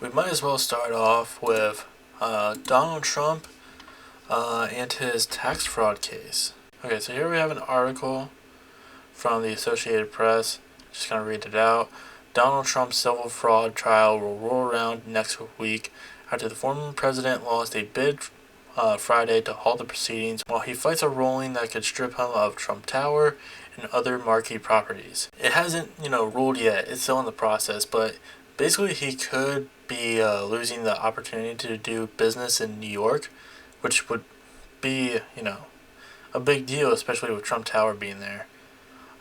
We might as well start off with Donald Trump and his tax fraud case. Okay, so here we have an article from the Associated Press. Just gonna read it out. Donald Trump's civil fraud trial will roll around next week after the former president lost a bid Friday to halt the proceedings while he fights a ruling that could strip him of Trump Tower and other marquee properties. It hasn't, ruled yet. It's still in the process, but basically he could be losing the opportunity to do business in New York, which would be, a big deal, especially with Trump Tower being there.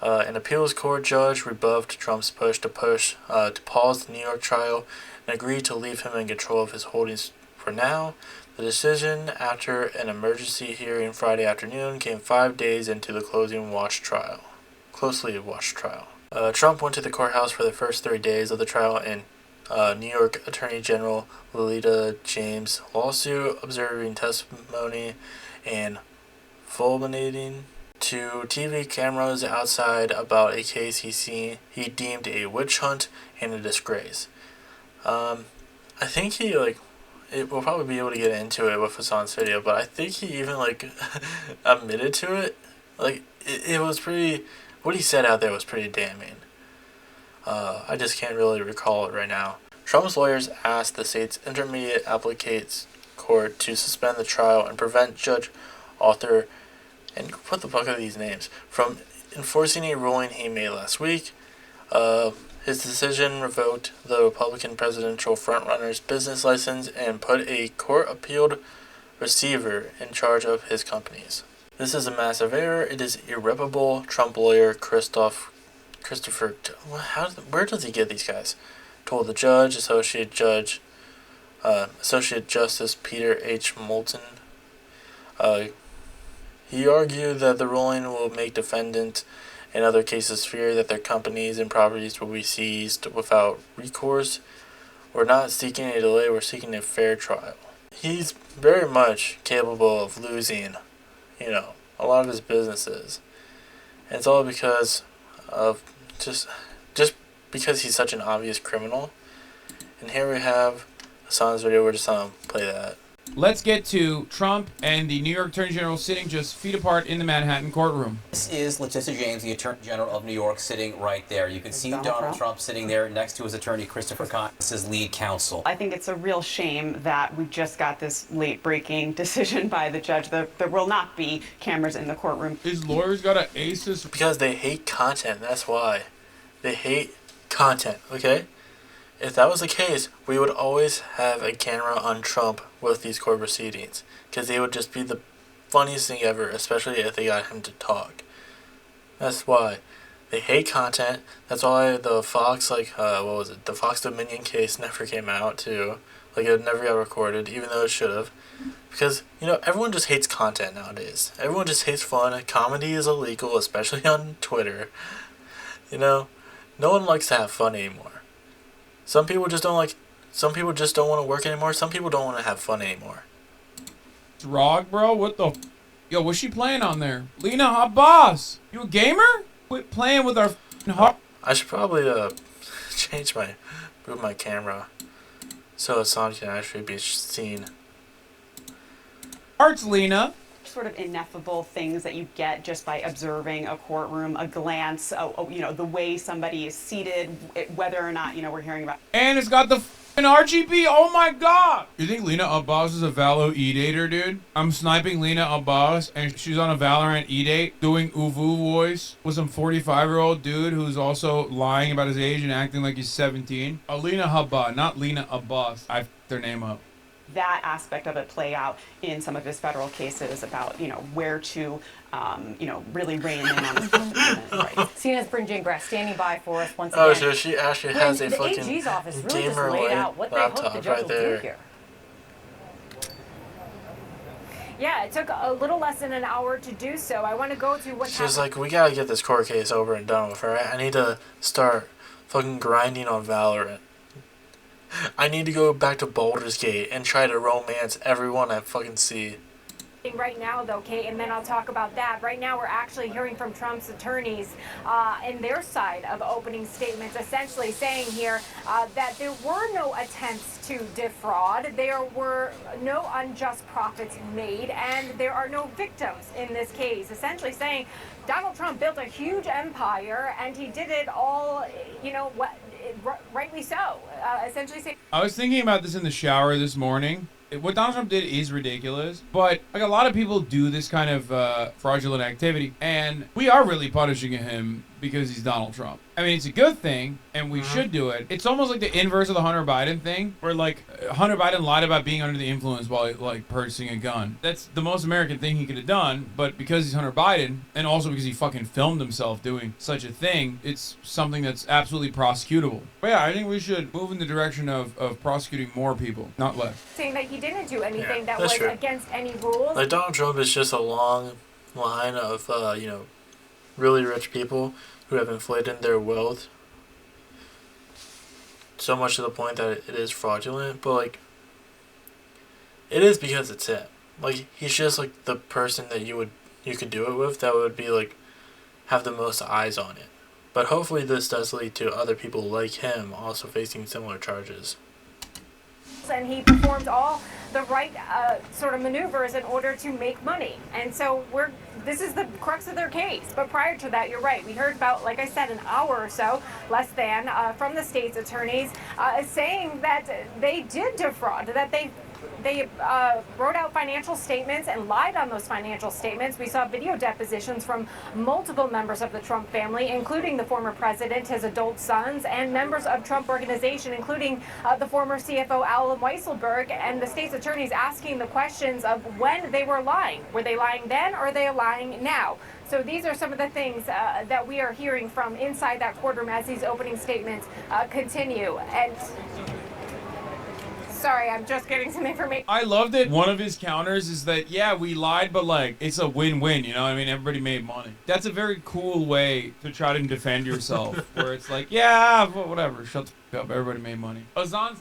An appeals court judge rebuffed Trump's push to pause the New York trial and agreed to leave him in control of his holdings for now. The decision, after an emergency hearing Friday afternoon, came 5 days into the closely watched trial. Trump went to the courthouse for the first 3 days of the trial in New York Attorney General Lolita James' lawsuit, observing testimony and fulminating to TV cameras outside about a case he deemed a witch hunt and a disgrace. I think we'll probably be able to get into it with Hassan's video, but I think he even admitted to it. It was pretty. What he said out there was pretty damning. I just can't really recall it right now. Trump's lawyers asked the state's intermediate appellate court to suspend the trial and prevent Judge Arthur, and what the fuck are these names, from enforcing a ruling he made last week. His decision revoked the Republican presidential frontrunner's business license and put a court-appealed receiver in charge of his companies. This is a massive error. It is irreparable, Trump lawyer Christopher, where does he get these guys? Told the judge, Associate Justice Peter H. Moulton. He argued that the ruling will make defendants in other cases fear that their companies and properties will be seized without recourse. We're not seeking a delay, we're seeking a fair trial. He's very much capable of losing, a lot of his businesses. And it's all because of just because he's such an obvious criminal. And here we have Hassan's video. We're just going to play that. Let's get to Trump and the New York Attorney General sitting just feet apart in the Manhattan courtroom. This is Letitia James, the Attorney General of New York, sitting right there. You can see Donald Trump sitting there next to his attorney, Christopher Kahn, his lead counsel. I think it's a real shame that we just got this late-breaking decision by the judge that there will not be cameras in the courtroom. His lawyers got to ace this. Because they hate content, that's why. They hate content, okay? If that was the case, we would always have a camera on Trump with these court proceedings, because they would just be the funniest thing ever, especially if they got him to talk. That's why. They hate content. That's why the Fox, the Fox Dominion case never came out, too. It never got recorded, even though it should have. Because, everyone just hates content nowadays. Everyone just hates fun. Comedy is illegal, especially on Twitter. No one likes to have fun anymore. Some people just don't want to work anymore. Some people don't want to have fun anymore. It's Rog, bro? What the Yo, what's she playing on there? Lena, hot boss. You a gamer? Quit playing with our hot. I should probably move my camera so Hassan can actually be seen. Arts, Lena. Sort of ineffable things that you get just by observing a courtroom, a glance, the way somebody is seated, whether or not, we're hearing about. And it's got the RGB. Oh my god. You think Lena Abbas is a Valo E-dater, dude? I'm sniping Lena Abbas and she's on a Valorant E-date doing Uvu voice with some 45-year-old dude who's also lying about his age and acting like he's 17. Lena Habba, not Lena Abbas. I f***ed their name up. That aspect of it play out in some of his federal cases about, where to, really rein in on his right. CNN's Bryn Gingras standing by for us once again. Oh, so she actually has a fucking AG's office really just gamer laid out what they hope the laptop judge right will there. do here. Yeah, it took a little less than an hour to do so. I want to go to what She's like, we gotta get this court case over and done with, alright? I need to start fucking grinding on Valorant. I need to go back to Baldur's Gate and try to romance everyone I fucking see. right now, though, Kate, and then I'll talk about that. Right now, we're actually hearing from Trump's attorneys in their side of opening statements, essentially saying here that there were no attempts to defraud, there were no unjust profits made, and there are no victims in this case. Essentially saying Donald Trump built a huge empire, and he did it all, rightly so. Essentially saying. I was thinking about this in the shower this morning. What Donald Trump did is ridiculous, but like a lot of people do this kind of fraudulent activity, and we are really punishing him because he's Donald Trump. I mean, it's a good thing, and we should do it. It's almost like the inverse of the Hunter Biden thing, where like Hunter Biden lied about being under the influence while like purchasing a gun. That's the most American thing he could have done, but because he's Hunter Biden, and also because he fucking filmed himself doing such a thing, it's something that's absolutely prosecutable. But yeah, I think we should move in the direction of prosecuting more people, not less. Saying that he didn't do anything that that's was true. against any rules. Like, Donald Trump is just a long line of, really rich people who have inflated their wealth so much to the point that it is fraudulent. But, like, it is because it's him. Like, he's just, like, the person that you could do it with that would be, like, have the most eyes on it. But hopefully this does lead to other people like him also facing similar charges. And he performed all the right sort of maneuvers in order to make money. And so this is the crux of their case. But prior to that, you're right. We heard about, like I said, an hour or so, less than, from the state's attorneys saying that they did defraud, that they wrote out financial statements and lied on those financial statements. We saw video depositions from multiple members of the Trump family, including the former president, his adult sons, and members of Trump Organization, including the former CFO Alan Weisselberg, and the state's attorneys asking the questions of when they were lying. Were they lying then, or are they lying now? So these are some of the things that we are hearing from inside that courtroom as these opening statements continue. And sorry, I'm just getting some information. I love that one of his counters is that, yeah, we lied, but like, it's a win-win, you know what I mean? Everybody made money. That's a very cool way to try to defend yourself, where it's like, yeah, whatever, shut the fuck up, everybody made money. Azan's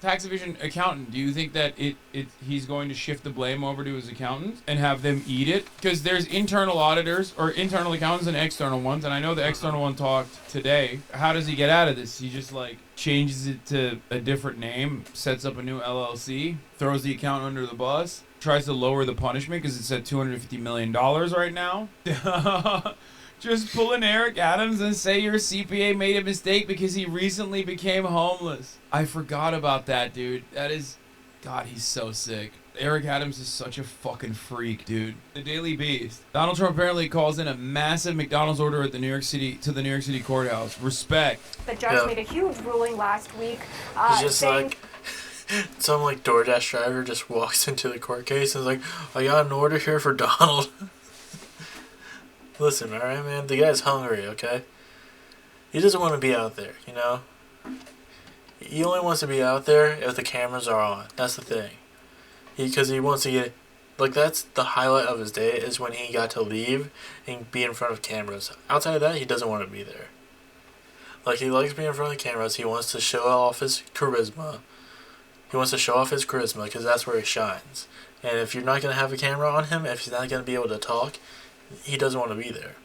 tax evasion accountant, do you think that he's going to shift the blame over to his accountants and have them eat it? Because there's internal auditors, or internal accountants and external ones, and I know the external one talked today. How does he get out of this? He just like changes it to a different name, sets up a new LLC, throws the accountant under the bus, tries to lower the punishment because it's at $250 million right now. Just pull an Eric Adams and say your CPA made a mistake because he recently became homeless. I forgot about that, dude. That is... God, he's so sick. Eric Adams is such a fucking freak, dude. The Daily Beast. Donald Trump apparently calls in a massive McDonald's order at the New York City courthouse. Respect. The judge made a huge ruling last week. He's just saying, like... Some, like, DoorDash driver just walks into the court case and is like, I got an order here for Donald. Listen, alright, man, the guy's hungry, okay? He doesn't want to be out there, you know? He only wants to be out there if the cameras are on. That's the thing. Because he wants to get... Like, that's the highlight of his day, is when he got to leave and be in front of cameras. Outside of that, he doesn't want to be there. Like, he likes being in front of cameras. He wants to show off his charisma. He wants to show off his charisma, because that's where he shines. And if you're not going to have a camera on him, if he's not going to be able to talk... He doesn't want to be there.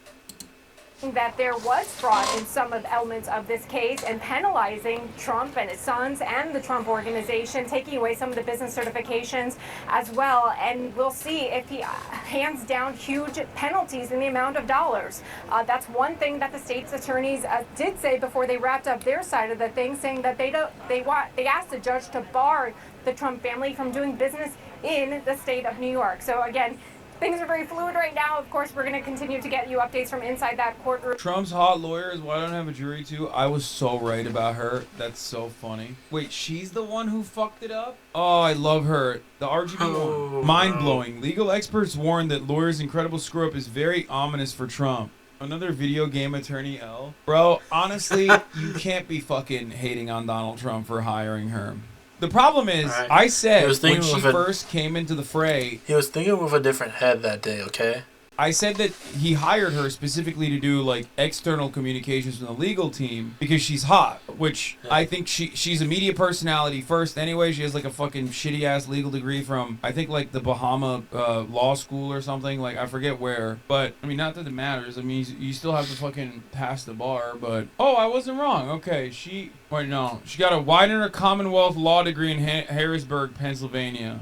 That there was fraud in some of the elements of this case and penalizing Trump and his sons and the Trump Organization, taking away some of the business certifications as well. And we'll see if he hands down huge penalties in the amount of dollars. That's one thing that the state's attorneys did say before they wrapped up their side of the thing, saying that they asked the judge to bar the Trump family from doing business in the state of New York. So again, things are very fluid right now. Of course, we're going to continue to get you updates from inside that courtroom. Trump's hot lawyer is why I don't have a jury too. I was so right about her. That's so funny. Wait, she's the one who fucked it up? Oh, I love her. The RGB one. Mind-blowing. Legal experts warn that lawyer's incredible screw-up is very ominous for Trump. Another video game attorney, L. Bro, honestly, you can't be fucking hating on Donald Trump for hiring her. The problem is, right. I said when she first came into the fray... He was thinking with a different head that day, okay? I said that he hired her specifically to do like external communications from the legal team because she's hot, which I think she's a media personality first anyway. She has like a fucking shitty ass legal degree from I think like the Bahama law school or something, like I forget where. But I mean, not that it matters. I mean, you still have to fucking pass the bar. But oh, I wasn't wrong. Okay, she got a Widener Commonwealth Law degree in Harrisburg, Pennsylvania.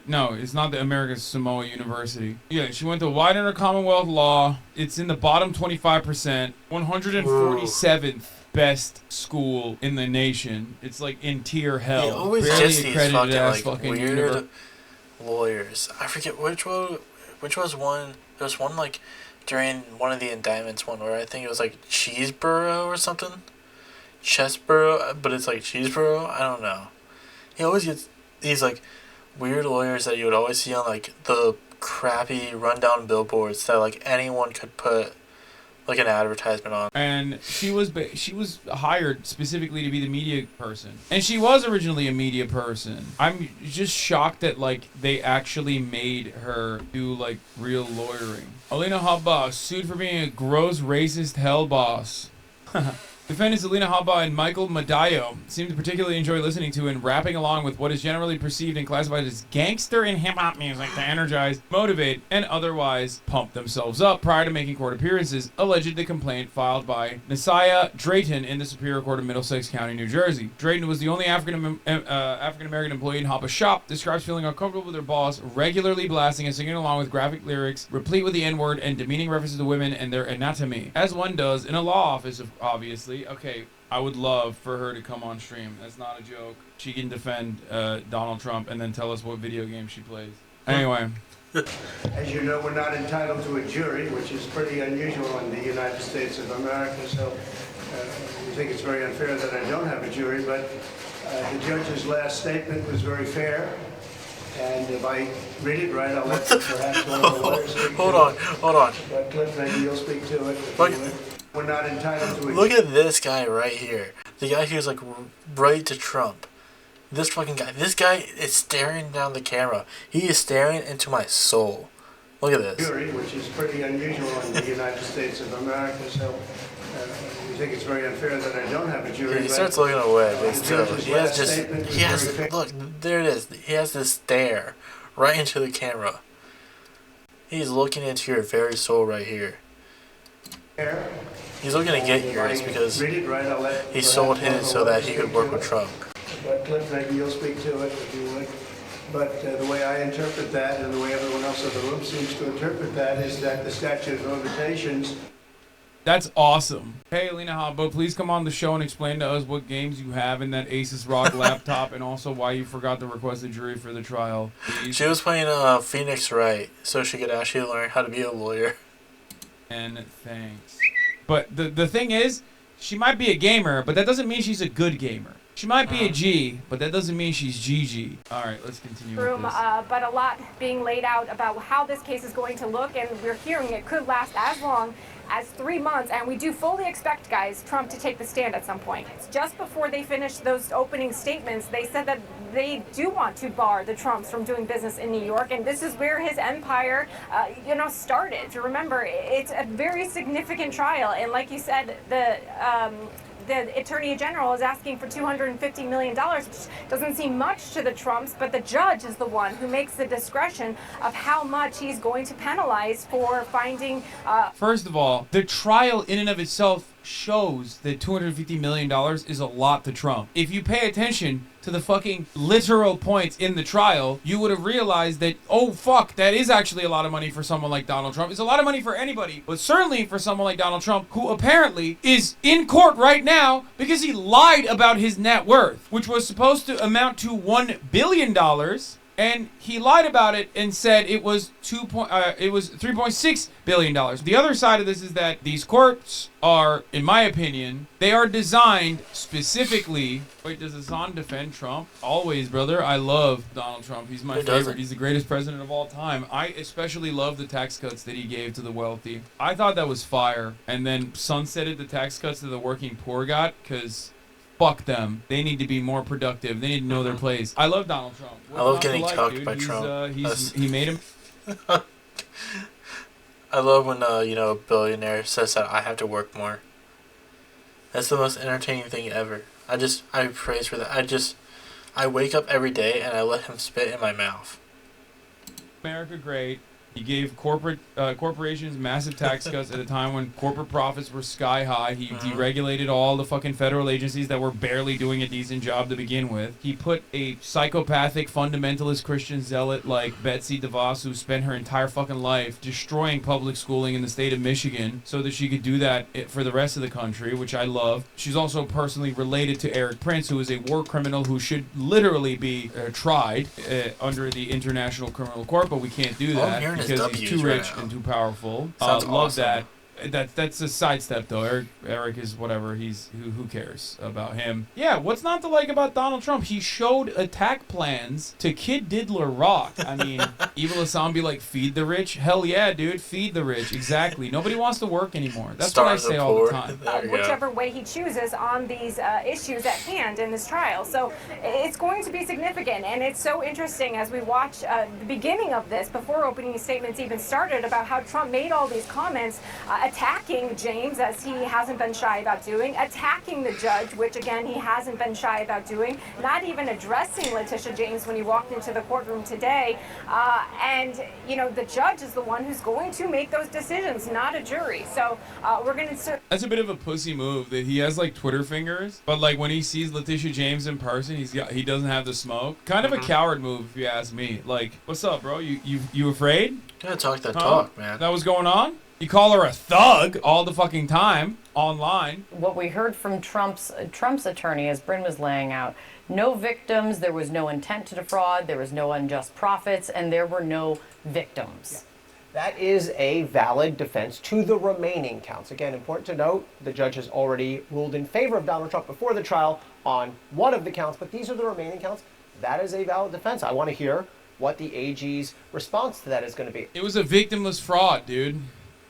No, it's not the American Samoa University. Yeah, she went to Widener Commonwealth Law. It's in the bottom 25%, 147th best school in the nation. It's like in tier hell. He always Barely gets these accredited fucking weird lawyers. I forget which was one. There was one like during one of the indictments one where I think it was like Cheeseboro or something. Chesborough, but it's like Cheeseboro. I don't know. He always gets these like weird lawyers that you would always see on like the crappy rundown billboards that like anyone could put like an advertisement on. And she was hired specifically to be the media person, and she was originally a media person. I'm just shocked that like they actually made her do like real lawyering. Alina Habba sued for being a gross racist hell boss. Defendants Alina Habba and Michael Madayo seem to particularly enjoy listening to and rapping along with what is generally perceived and classified as gangster and hip-hop music to energize, motivate, and otherwise pump themselves up prior to making court appearances, alleged the complaint filed by Nasiah Drayton in the Superior Court of Middlesex County, New Jersey. Drayton was the only African-American employee in Habba's shop, describes feeling uncomfortable with her boss, regularly blasting and singing along with graphic lyrics, replete with the N-word and demeaning references to women and their anatomy, as one does in a law office, obviously. Okay, I would love for her to come on stream. That's not a joke. She can defend Donald Trump and then tell us what video game she plays. Anyway. As you know, we're not entitled to a jury, which is pretty unusual in the United States of America, so we think it's very unfair that I don't have a jury, but the judge's last statement was very fair. And if I read it right, I'll let perhaps one of the lawyers speak Hold on. But Cliff, maybe you'll speak to it. If you would. We're not entitled to a Look at this guy right here. The guy who's like right to Trump. This fucking guy. This guy is staring down the camera. He is staring into my soul. Look at this. Jury, which is pretty unusual in the United States of America, so we think it's very unfair that I don't have a jury. He starts looking away, but still, look, there it is. He has this stare right into the camera. He's looking into your very soul right here. He's looking to get yours because he sold his so that he could work with Trump. But Cliff, maybe you'll speak to it if you would. But the way I interpret that, and the way everyone else in the room seems to interpret that, is that the statute of limitations. That's awesome. Hey, Alina Habba, please come on the show and explain to us what games you have in that Asus ROG laptop, and also why you forgot to request a jury for the trial. Please. She was playing Phoenix Wright, so she could actually learn how to be a lawyer. And thanks. But the thing is, she might be a gamer, but that doesn't mean she's a good gamer. She might be a G, but that doesn't mean she's GG. All right, let's continue with this. But a lot being laid out about how this case is going to look, and we're hearing it could last as long as 3 months, and we do fully expect, guys, Trump to take the stand at some point. Just before they finished those opening statements, they said that they do want to bar the Trumps from doing business in New York, and this is where his empire, started. Remember, it's a very significant trial, and like you said, the Attorney General is asking for $250 million, which doesn't seem much to the Trumps, but the judge is the one who makes the discretion of how much he's going to penalize for finding... First of all, the trial in and of itself shows that $250 million is a lot to Trump. If you pay attention to the fucking literal points in the trial, you would have realized that, oh fuck, that is actually a lot of money for someone like Donald Trump. It's a lot of money for anybody, but certainly for someone like Donald Trump, who apparently is in court right now because he lied about his net worth, which was supposed to amount to $1 billion. And he lied about it and said it was $3.6 billion. The other side of this is that these courts are, in my opinion, they are designed specifically. Wait, does Hassan defend Trump? Always, brother. I love Donald Trump. He's my favorite. He's the greatest president of all time. I especially love the tax cuts that he gave to the wealthy. I thought that was fire. And then sunsetted the tax cuts that the working poor got, because... fuck them. They need to be more productive. They need to know their place. I love Donald Trump. I love getting cucked by Trump. He made him. I love when a billionaire says that I have to work more. That's the most entertaining thing ever. I praise for that. I wake up every day and I let him spit in my mouth. America great. He gave corporations massive tax cuts at a time when corporate profits were sky high. He deregulated all the fucking federal agencies that were barely doing a decent job to begin with. He put a psychopathic fundamentalist Christian zealot like Betsy DeVos, who spent her entire fucking life destroying public schooling in the state of Michigan so that she could do that for the rest of the country, which I love. She's also personally related to Eric Prince, who is a war criminal who should literally be tried under the International Criminal Court, but we can't do that. Because he's too rich and too powerful. Sounds love awesome. That's a sidestep though. Eric is whatever. Who cares about him? Yeah, what's not to like about Donald Trump? He showed attack plans to Kid Diddler Rock. I mean, Evil Hassan be like, feed the rich? Hell yeah, dude, feed the rich. Exactly. Nobody wants to work anymore. That's what I say all the time. Whichever way he chooses on these issues at hand in this trial. So it's going to be significant, and it's so interesting as we watch the beginning of this, before opening statements even started, about how Trump made all these comments attacking James, as he hasn't been shy about doing, attacking the judge, which again he hasn't been shy about doing, not even addressing Letitia James when he walked into the courtroom today. And the judge is the one who's going to make those decisions, not a jury. So we're going to... That's a bit of a pussy move that he has like Twitter fingers, but like when he sees Letitia James in person, he doesn't have the smoke. Kind of a coward move, if you ask me. Like, what's up, bro? You afraid? Gotta talk that talk, man. That was going on? You call her a thug all the fucking time online. What we heard from Trump's attorney, as Bryn was laying out, no victims, there was no intent to defraud, there was no unjust profits, and there were no victims. Yeah. That is a valid defense to the remaining counts. Again, important to note, the judge has already ruled in favor of Donald Trump before the trial on one of the counts, but these are the remaining counts. That is a valid defense. I want to hear what the AG's response to that is going to be. It was a victimless fraud, dude.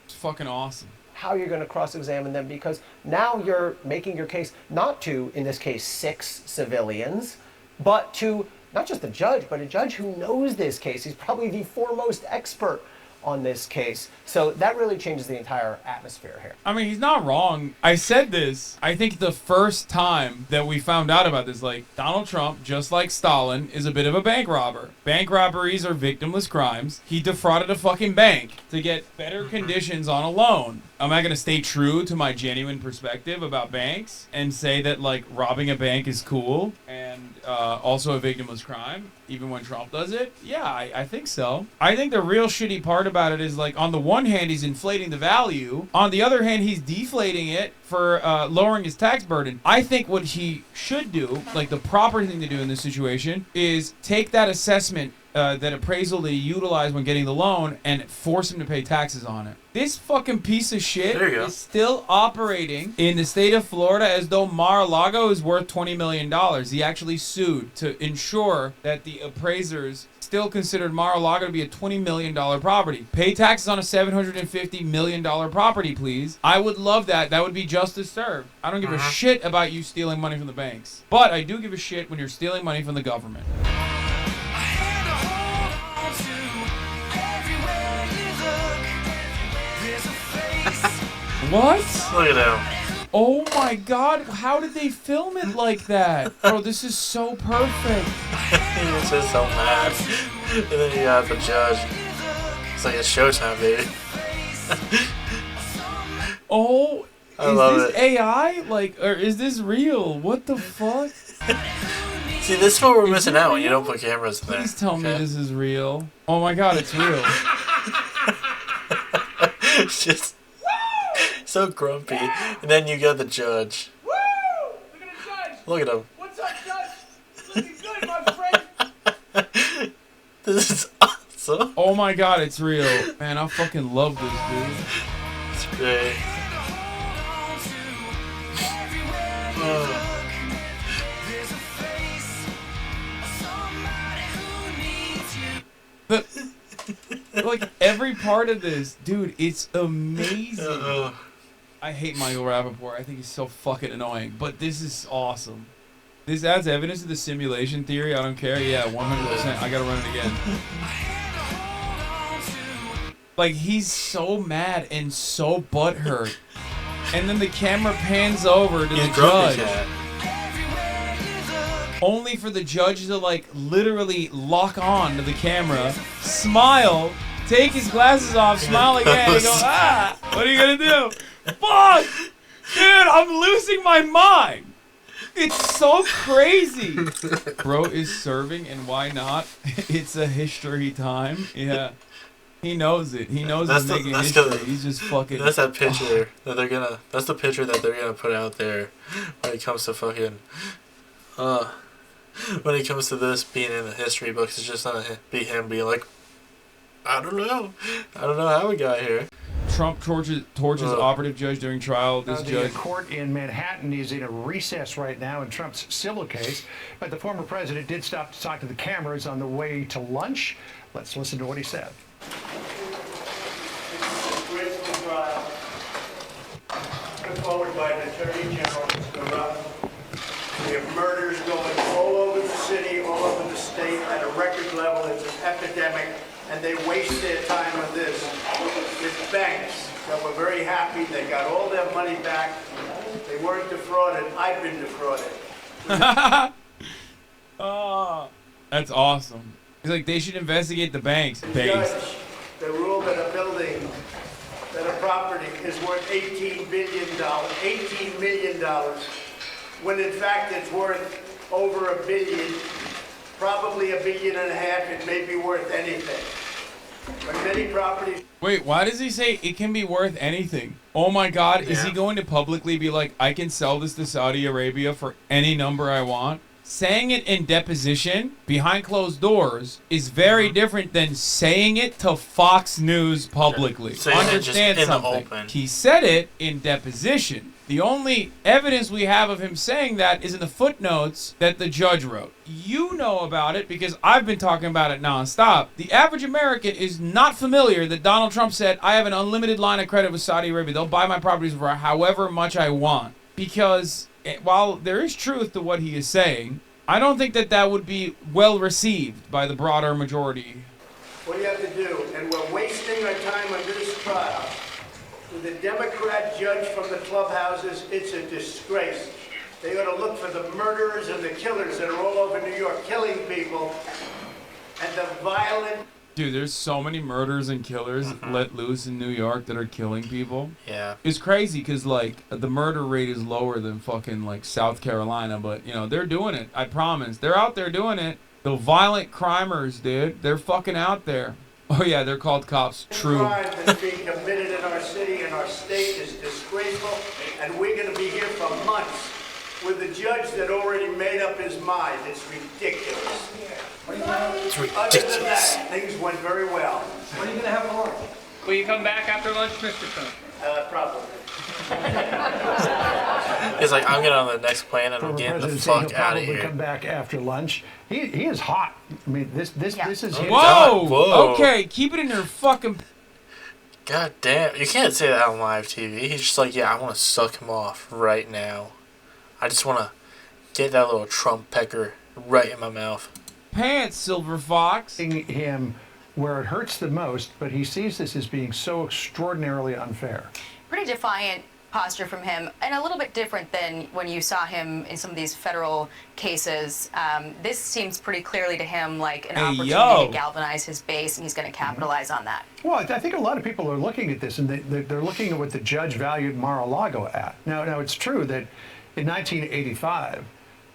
It's fucking awesome. How you're going to cross-examine them, because now you're making your case not to, in this case, 6 civilians, but to not just the judge, but a judge who knows this case. He's probably the foremost expert on this case. So that really changes the entire atmosphere here. I mean, he's not wrong. I said this, I think the first time that we found out about this, like, Donald Trump, just like Stalin, is a bit of a bank robber. Bank robberies are victimless crimes. He defrauded a fucking bank to get better conditions on a loan. Am I going to stay true to my genuine perspective about banks and say that, like, robbing a bank is cool and also a victimless crime, even when Trump does it? Yeah, I think so. I think the real shitty part about it is, like, on the one hand, he's inflating the value. On the other hand, he's deflating it for lowering his tax burden. I think what he should do, like the proper thing to do in this situation, is take that assessment, that appraisal that he utilized when getting the loan, and force him to pay taxes on it. This fucking piece of shit is still operating in the state of Florida as though Mar-a-Lago is worth $20 million. He actually sued to ensure that the appraisers still considered Mar-a-Lago to be a $20 million property. Pay taxes on a $750 million property, please. I would love that. That would be justice served. I don't give a shit about you stealing money from the banks. But I do give a shit when you're stealing money from the government. What? Look at him. Oh my god, how did they film it like that? Bro, this is so perfect. He's just so mad. And then you got the judge. It's like it's showtime, baby. Oh, I love is this AI? Like, or is this real? What the fuck? See, this is what we're missing out when you don't put cameras in there. Please tell me this is real. Oh my god, it's real. It's just so grumpy. And then you got the judge. Woo! Look at the judge! Look at him. What's up, judge? Looking good, my friend! This is awesome. Oh my god, it's real. Man, I fucking love this, dude. It's great. Oh. Like, every part of this, dude, it's amazing. I hate Michael Rappaport. I think he's so fucking annoying. But this is awesome. This adds evidence to the simulation theory. I don't care. Yeah, 100%. I gotta run it again. Like, he's so mad and so butthurt. And then the camera pans over to the judge. Only for the judge to, like, literally lock on to the camera, smile, take his glasses off, smile again, and go, ah, what are you gonna do? Fuck! Dude, I'm losing my mind! It's so crazy! Bro is serving, and why not? It's a history time. Yeah. He knows it. He knows he's making history. He's just fucking... That's that picture that they're gonna... That's the picture that they're gonna put out there when it comes to fucking... when it comes to this being in the history books. It's just gonna be him being like, I don't know how we got here. Trump torches operative judge during trial. This judge. The court in Manhattan is in a recess right now in Trump's civil case, but the former president did stop to talk to the cameras on the way to lunch. Let's listen to what he said. Graceful trial put forward by the Attorney General, Mr. Rupp. We have murders going all over the city, all over the state at a record level. It's an epidemic, and they waste their time on this. It's banks that were very happy. They got all their money back. They weren't defrauded. I've been defrauded. Oh, that's awesome. He's like, they should investigate the banks. Judge, the rule that a building, that a property is worth $18 billion, $18 million, when in fact it's worth over $1 billion, probably $1.5 billion, it may be worth anything. But many properties... Wait, why does he say it can be worth anything? Oh my God, is he going to publicly be like, I can sell this to Saudi Arabia for any number I want? Saying it in deposition, behind closed doors, is very different than saying it to Fox News publicly. Understand something. He said it in deposition. The only evidence we have of him saying that is in the footnotes that the judge wrote. You know about it because I've been talking about it nonstop. The average American is not familiar that Donald Trump said, I have an unlimited line of credit with Saudi Arabia. They'll buy my properties for however much I want. Because while there is truth to what he is saying, I don't think that that would be well received by the broader majority. What do you have to do? And we're wasting our time on this trial. With a Democrat judge from the clubhouses, it's a disgrace. They ought to look for the murderers and the killers that are all over New York killing people, and the violent... Dude, there's so many murders and killers let loose in New York that are killing people. Yeah. It's crazy because, like, the murder rate is lower than fucking, like, South Carolina. But, you know, they're doing it. I promise. They're out there doing it. The violent crimers, dude. They're fucking out there. Oh, yeah, they're called cops. True. The crime that's being committed in our city and our state is disgraceful, and we're going to be here for months with a judge that already made up his mind. It's ridiculous. It's ridiculous. Other than that, things went very well. What are you going to have for lunch? Will you come back after lunch, Mr. Trump? Probably. He's like, I'm getting on the next plane and I'm getting the fuck out of here. Come back after lunch. He is hot. I mean, this is his... Whoa! Okay, keep it in your fucking... God damn. You can't say that on live TV. He's just like, yeah, I want to suck him off right now. I just want to get that little Trump pecker right in my mouth. Pants, Silver Fox. Him where it hurts the most, but he sees this as being so extraordinarily unfair. Pretty defiant posture from him, and a little bit different than when you saw him in some of these federal cases. This seems pretty clearly to him like an opportunity to galvanize his base, and he's going to capitalize on that. Well, I think a lot of people are looking at this, and they're looking at what the judge valued Mar-a-Lago at. Now, it's true that in 1985,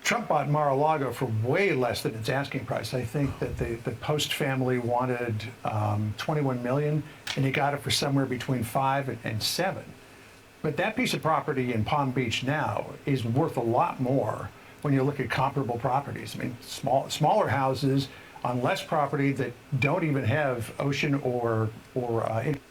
Trump bought Mar-a-Lago for way less than its asking price. I think that the Post family wanted $21 million, and he got it for somewhere between $5 and $7. But that piece of property in Palm Beach now is worth a lot more when you look at comparable properties. I mean, smaller houses on less property that don't even have ocean or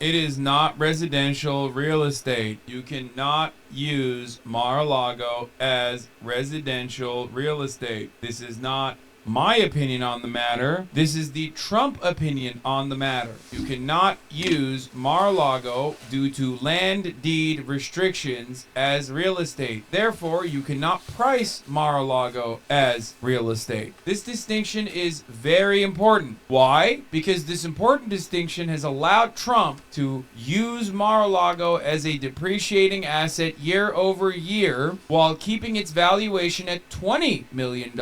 It is not residential real estate. You cannot use Mar-a-Lago as residential real estate. This is not my opinion on the matter. This is the Trump opinion on the matter. You cannot use Mar-a-Lago due to land deed restrictions as real estate. Therefore, you cannot price Mar-a-Lago as real estate. This distinction is very important. Why? Because this important distinction has allowed Trump to use Mar-a-Lago as a depreciating asset year over year while keeping its valuation at $20 million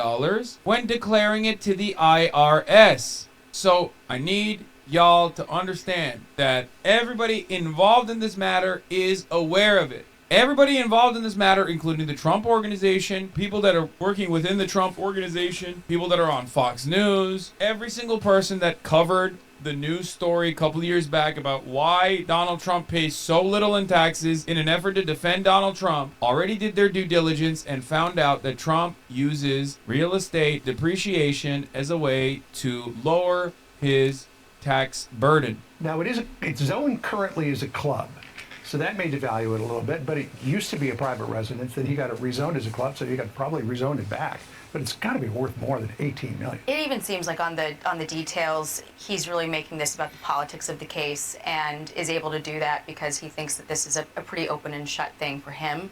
when declaring it to the IRS. So I need y'all to understand that everybody involved in this matter is aware of it. Everybody involved in this matter, including the Trump organization, people that are working within the Trump organization, people that are on Fox News, every single person that covered the news story a couple of years back about why Donald Trump pays so little in taxes in an effort to defend Donald Trump already did their due diligence and found out that Trump uses real estate depreciation as a way to lower his tax burden. Now, it's zoned currently as a club, so that may devalue it a little bit, but it used to be a private residence, then he got it rezoned as a club, so you got to probably rezone it back. But it's got to be worth more than $18 million. It even seems like on the details, he's really making this about the politics of the case, and is able to do that because he thinks that this is a pretty open and shut thing for him,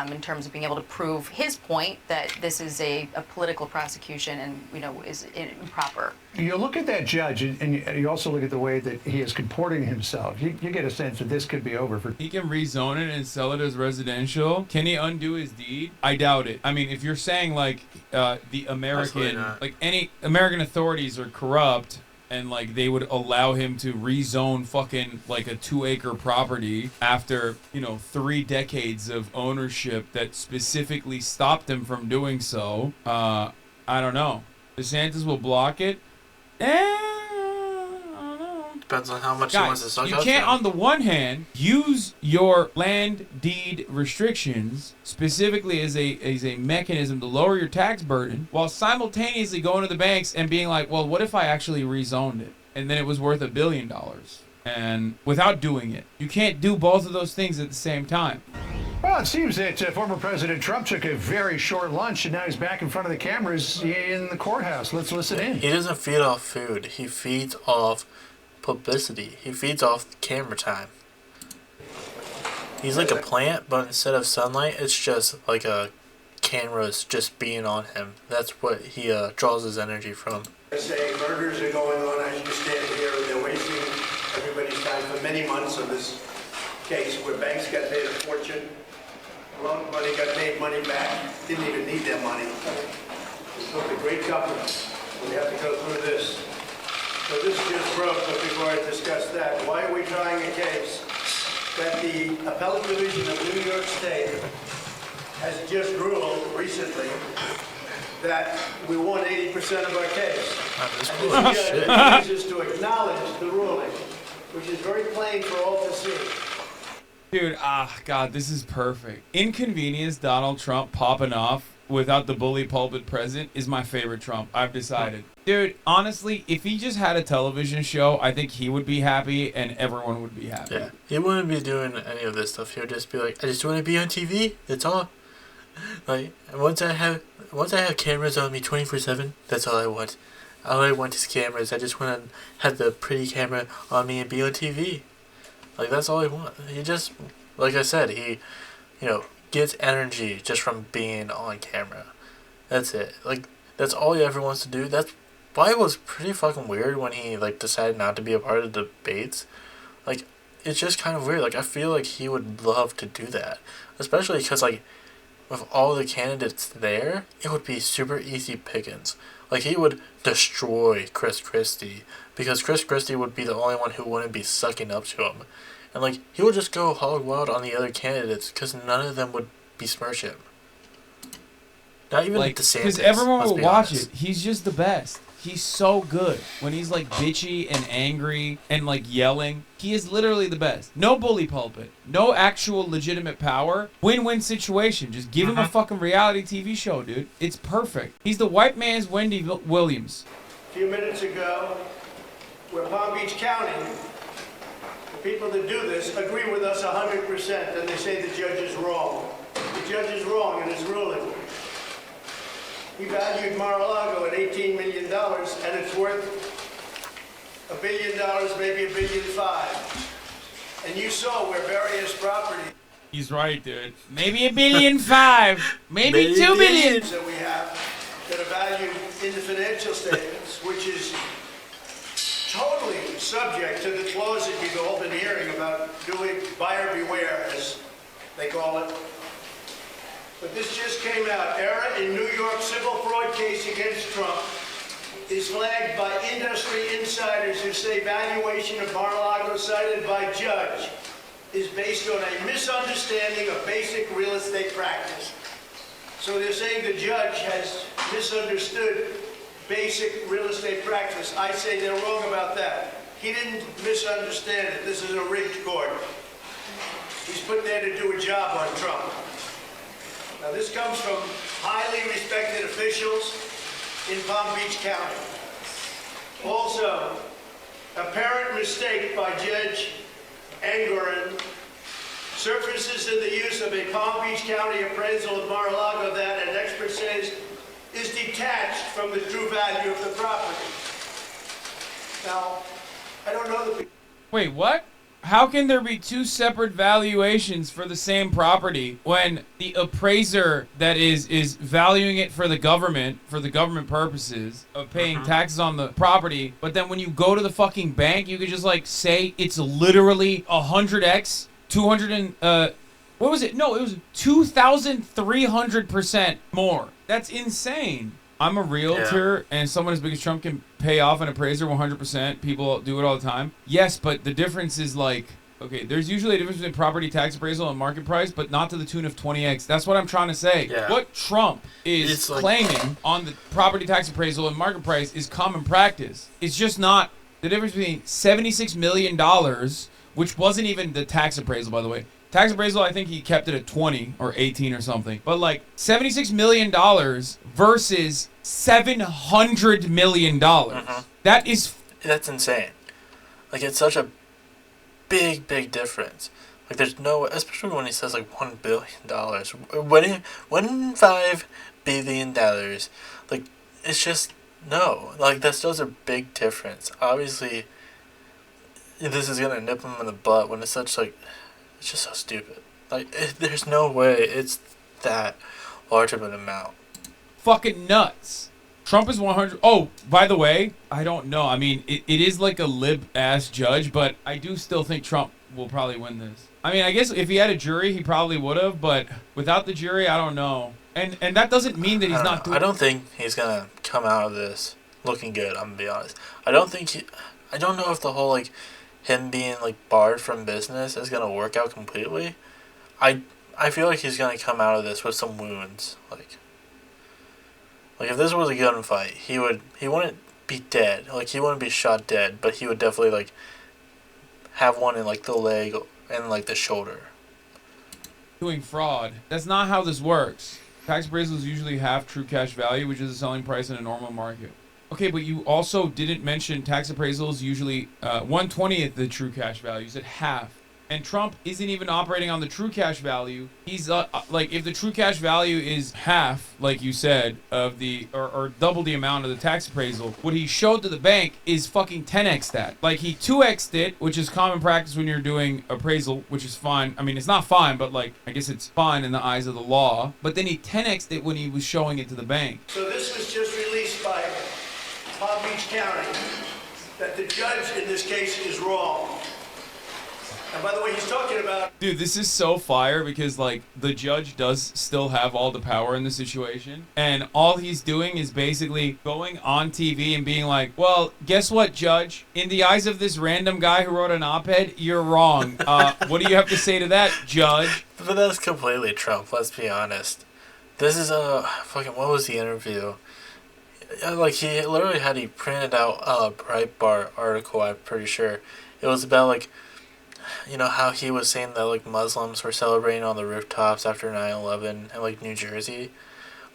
in terms of being able to prove his point that this is a political prosecution and is improper. You look at that judge, and you also look at the way that he is comporting himself. You get a sense that this could be over for. He can rezone it and sell it as residential. Can he undo his deed? I doubt it. I mean, if you're saying like the American, like any American authorities are corrupt, and like they would allow him to rezone fucking like a 2-acre property after 3 decades of ownership that specifically stopped him from doing so, I don't know. DeSantis will block it. Depends on how much he wants to suck up. You can't, on the one hand, use your land deed restrictions specifically as a mechanism to lower your tax burden, while simultaneously going to the banks and being like, well, what if I actually rezoned it and then it was worth $1 billion? And without doing it, you can't do both of those things at the same time. Well, it seems that former President Trump took a very short lunch, and now he's back in front of the cameras in the courthouse. Let's listen in. He doesn't feed off food. He feeds off publicity. He feeds off camera time. He's like a plant, but instead of sunlight, it's just like a camera's just being on him. That's what he draws his energy from. I say murders are going on as you stand here, and they're wasting everybody's time for many months on this case where banks got paid a fortune. Loan money got paid money back. Didn't even need their money. We built a great government. We have to go through this. So this just broke, but before I discuss that, why are we trying a case that the appellate division of New York State has just ruled recently that we won 80% of our case? And this judge refuses to acknowledge the ruling, which is very plain for all to see. Dude, God, this is perfect. Inconvenience Donald Trump popping off without the bully pulpit present is my favorite Trump. I've decided. Dude, honestly, if he just had a television show, I think he would be happy and everyone would be happy. Yeah, he wouldn't be doing any of this stuff. He would just be like, I just want to be on TV. That's all. Like, once I have cameras on me 24/7, that's all I want. All I want is cameras. I just want to have the pretty camera on me and be on TV. Like, that's all I want. He just, like I said, he, gets energy just from being on camera. That's it. Like, that's all he ever wants to do. That's why it was pretty fucking weird when he, decided not to be a part of the debates. Like, it's just kind of weird. Like, I feel like he would love to do that. Especially because, with all the candidates there, it would be super easy pickings. Like, he would destroy Chris Christie because Chris Christie would be the only one who wouldn't be sucking up to him. And, he would just go hog wild on the other candidates because none of them would besmirch him. Not even DeSantis. Because everyone will watch it. He's just the best. He's so good. When he's, bitchy and angry and, yelling, he is literally the best. No bully pulpit. No actual legitimate power. Win-win situation. Just give him a fucking reality TV show, dude. It's perfect. He's the white man's Wendy Williams. A few minutes ago, we're Palm Beach County. The people that do this agree with us 100%, and they say the judge is wrong. The judge is wrong in his ruling. He valued Mar-a-Lago at $18 and it's worth $1 billion, maybe $1.5 billion. And you saw where various properties. He's right, dude. Maybe $1.5 billion. Maybe $2 billion. That we have that are valued in the financial statements, which is totally subject to the clause that you've all been hearing about doing buyer beware, as they call it. But this just came out. Error in New York civil fraud case against Trump is flagged by industry insiders who say valuation of Mar-a-Lago cited by judge is based on a misunderstanding of basic real estate practice. So they're saying the judge has misunderstood basic real estate practice. I say they're wrong about that. He didn't misunderstand it. This is a rigged court. He's put there to do a job on Trump. Now this comes from highly respected officials in Palm Beach County. Also, apparent mistake by Judge Angoran surfaces in the use of a Palm Beach County appraisal of Mar-a-Lago that, an expert says, is detached from the true value of the property. Now, I don't know the... Wait, what? How can there be two separate valuations for the same property when the appraiser that is valuing it for the government purposes of paying taxes on the property, but then when you go to the fucking bank, you could just like say it's literally 100x, 200 and what was it? No, it was 2,300% more. That's insane. I'm a realtor, and someone as big as Trump can pay off an appraiser 100%. People do it all the time. Yes, but the difference is like, okay, there's usually a difference between property tax appraisal and market price, but not to the tune of 20x. That's what I'm trying to say. Yeah. What Trump is claiming on the property tax appraisal and market price is common practice. It's just not the difference between $76 million, which wasn't even the tax appraisal, by the way. Tax appraisal, I think he kept it at 20 or 18 or something. But like $76 million versus $700 million. That's insane. Like, it's such a big difference. Like, there's no, especially when he says like $1 billion. $1.5 billion. Like, it's just, no. Like, that's still a big difference. Obviously, this is going to nip him in the butt when it's such like, it's just so stupid. Like, there's no way it's that large of an amount. Fucking nuts. Trump is 100. Oh, by the way, I don't know. I mean, it is like a lib-ass judge, but I do still think Trump will probably win this. I mean, I guess if he had a jury, he probably would have, but without the jury, I don't know. And that doesn't mean that he's not doing... I don't think he's going to come out of this looking good, I'm going to be honest. I don't know if the whole, like, him being like barred from business is gonna work out completely. I feel like he's gonna come out of this with some wounds. Like if this was a gunfight, he wouldn't be dead. Like, he wouldn't be shot dead, but he would definitely like have one in like the leg and like the shoulder. Doing fraud. That's not how this works. Tax appraisals usually have true cash value, which is the selling price in a normal market. Okay, but you also didn't mention tax appraisals usually 1/20th the true cash value. You said half. And Trump isn't even operating on the true cash value. He's like, if the true cash value is half, like you said, of the or double the amount of the tax appraisal, what he showed to the bank is fucking 10x that. Like, he 2x'd it, which is common practice when you're doing appraisal, which is fine. I mean, it's not fine, but like, I guess it's fine in the eyes of the law. But then he 10x'd it when he was showing it to the bank. So this was just released by Palm Beach County, that the judge in this case is wrong. And by the way, he's talking about... Dude, this is so fire because, like, the judge does still have all the power in the situation. And all he's doing is basically going on TV and being like, well, guess what, judge? In the eyes of this random guy who wrote an op-ed, you're wrong. What do you have to say to that, judge? But that's completely Trump, let's be honest. This is what was the interview? Like, he literally printed out a Breitbart article, I'm pretty sure. It was about, like, you know, how he was saying that, like, Muslims were celebrating on the rooftops after 9/11 in, like, New Jersey.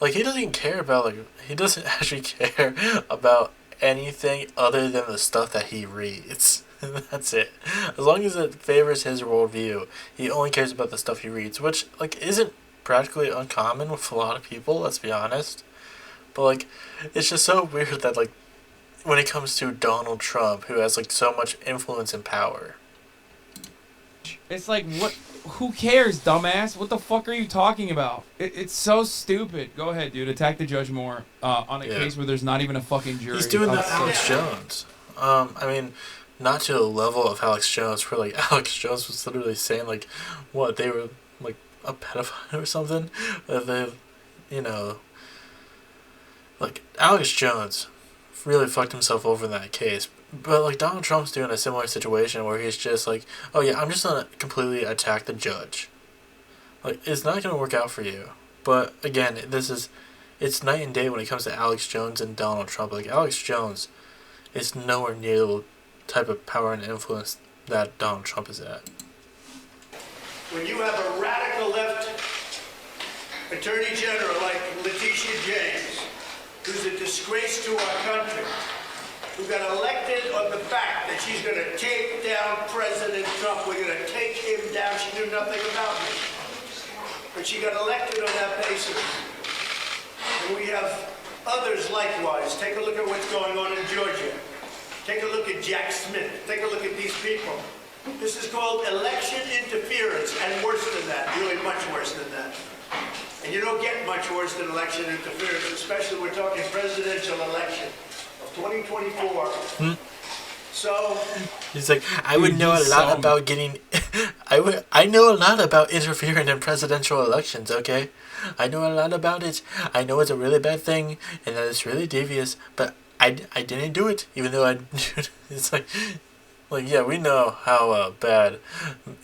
Like, he doesn't care about, like, he doesn't actually care about anything other than the stuff that he reads. That's it. As long as it favors his worldview, he only cares about the stuff he reads, which, like, isn't practically uncommon with a lot of people, let's be honest. But, like, it's just so weird that, like, when it comes to Donald Trump, who has like so much influence and power. It's like, what? Who cares, dumbass? What the fuck are you talking about? It's so stupid. Go ahead, dude. Attack the judge more on a case where there's not even a fucking jury. He's doing that Alex Jones. I mean, not to the level of Alex Jones, where like Alex Jones was literally saying like, what, they were like a pedophile or something. They, you know, like Alex Jones really fucked himself over in that case. But like Donald Trump's doing a similar situation where he's just like, oh yeah, I'm just gonna completely attack the judge. Like, it's not gonna work out for you. But again, it's night and day when it comes to Alex Jones and Donald Trump. Like, Alex Jones is nowhere near the type of power and influence that Donald Trump is at. When you have a radical left attorney general like Letitia James, who's a disgrace to our country, who got elected on the fact that she's going to take down President Trump. We're going to take him down. She knew nothing about me. But she got elected on that basis. And we have others likewise. Take a look at what's going on in Georgia. Take a look at Jack Smith. Take a look at these people. This is called election interference, and worse than that, really much worse than that. And you don't get much worse than election interference, especially we're talking presidential election. 2024. So he's like, I would know a lot about getting. I know a lot about interfering in presidential elections. Okay, I know a lot about it. I know it's a really bad thing and that it's really devious. But I didn't do it, even though I. It's like yeah, we know how bad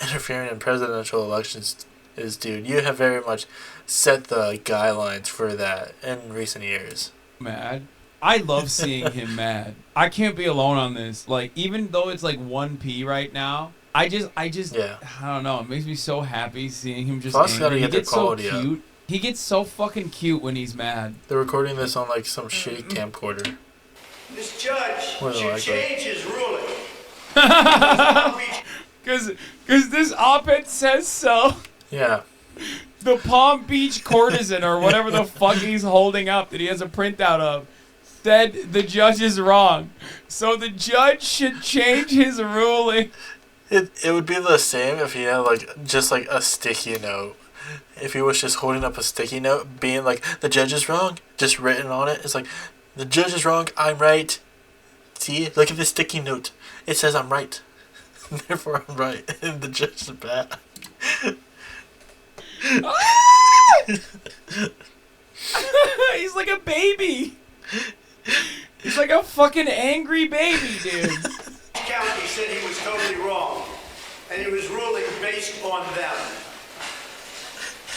interfering in presidential elections is, dude. You have very much set the guidelines for that in recent years. Mad. I love seeing him mad. I can't be alone on this. Like, even though it's like 1p right now, I just I don't know. It makes me so happy seeing him just angry. He gets so cute. He gets so fucking cute when he's mad. They're recording this on like some shitty camcorder. This judge should change his ruling. Cause this op-ed says so. Yeah. The Palm Beach courtesan or whatever the fuck he's holding up that he has a printout of said the judge is wrong. So the judge should change his ruling. It would be the same if he had like just like a sticky note. If he was just holding up a sticky note being like, the judge is wrong, just written on it. It's like, the judge is wrong, I'm right. See, look at this sticky note. It says I'm right. Therefore I'm right. And the judge is bad. He's like a baby. He's like a fucking angry baby, dude. County said he was totally wrong, and he was ruling based on them.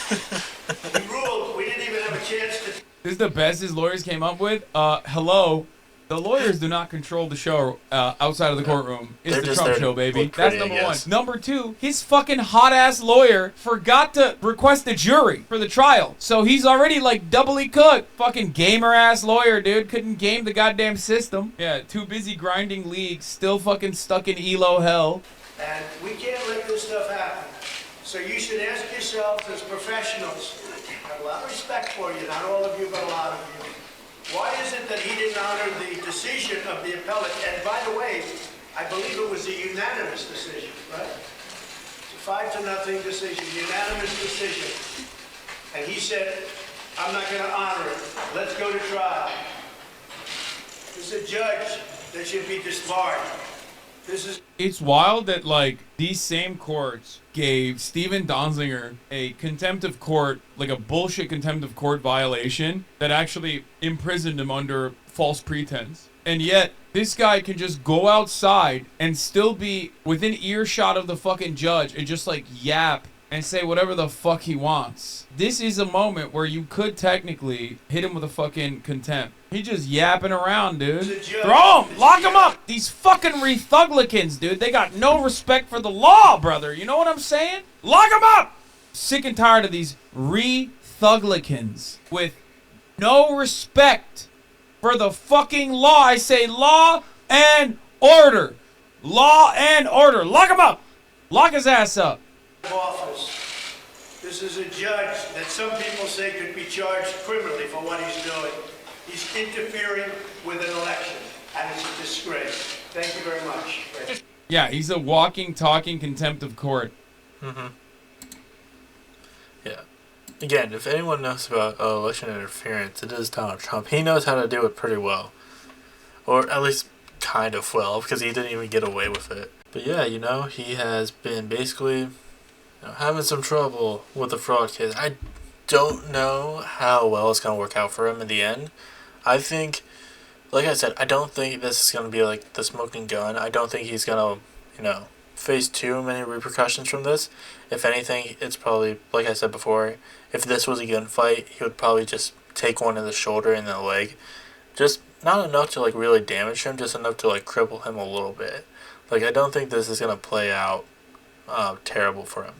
He ruled. We didn't even have a chance to. This is the best his lawyers came up with. Hello. The lawyers do not control the show outside of the courtroom. It's the Trump show, baby. That's number one. Number two, his fucking hot-ass lawyer forgot to request a jury for the trial. So he's already, like, doubly cooked. Fucking gamer-ass lawyer, dude. Couldn't game the goddamn system. Yeah, too busy grinding leagues. Still fucking stuck in ELO hell. And we can't let this stuff happen. So you should ask yourselves as professionals, I have a lot of respect for you, not all of you, but a lot of you. Why is it that he didn't honor the decision of the appellate? And by the way, I believe it was a unanimous decision, right? It's a 5-0 decision, unanimous decision. And he said, I'm not going to honor it. Let's go to trial. This is a judge that should be disbarred. It's wild that, like, these same courts gave Steven Donziger a contempt of court, like a bullshit contempt of court violation that actually imprisoned him under false pretense. And yet, this guy can just go outside and still be within earshot of the fucking judge and just, like, yap and say whatever the fuck he wants. This is a moment where you could technically hit him with a fucking contempt. He just yapping around, dude. Throw him! Lock him up! These fucking Rethuglicans, dude. They got no respect for the law, brother. You know what I'm saying? Lock him up! Sick and tired of these Rethuglicans with no respect for the fucking law. I say law and order. Law and order. Lock him up! Lock his ass up. Office. This is a judge that some people say could be charged criminally for what he's doing. He's interfering with an election, and it's very much. Yeah, he's a walking, talking contempt of court. Mm-hmm. Yeah. Again, if anyone knows about election interference, it is Donald Trump. He knows how to do it pretty well. Or at least kind of well, because he didn't even get away with it. But yeah, he has been basically having some trouble with the fraud case. I don't know how well it's going to work out for him in the end. I think, like I said, I don't think this is going to be like the smoking gun. I don't think he's going to, face too many repercussions from this. If anything, it's probably, like I said before, if this was a gunfight, he would probably just take one in the shoulder and the leg. Just not enough to, really damage him, just enough to, cripple him a little bit. I don't think this is going to play out terrible for him.